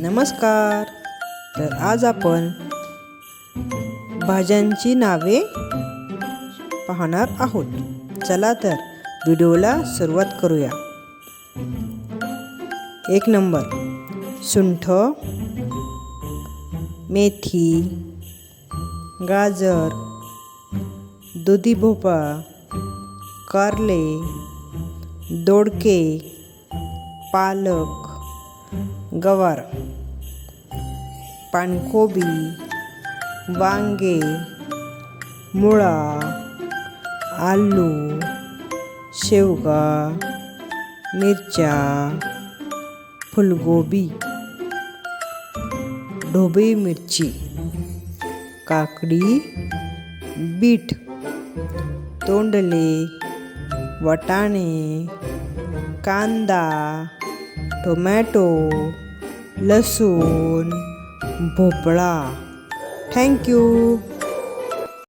नमस्कार. तर आज आपण भाज्यांची नावे पाहणार आहोत. चला तर व्हिडिओला सुरुवात करूया. 1 नंबर सुंठ, मेथी, गाजर, दुधी भोपळा, कारले, दोडके, पालक, गवार, पानकोबी, वांगे, मुळा, आलू, शेवगा, मिरच्या, फुलगोबी, ढोबळी मिरची, काकडी, बीट, तोंडले, वाटाणे, कांदा, टोमॅटो, लसूण, भोपळा. थँक्यू.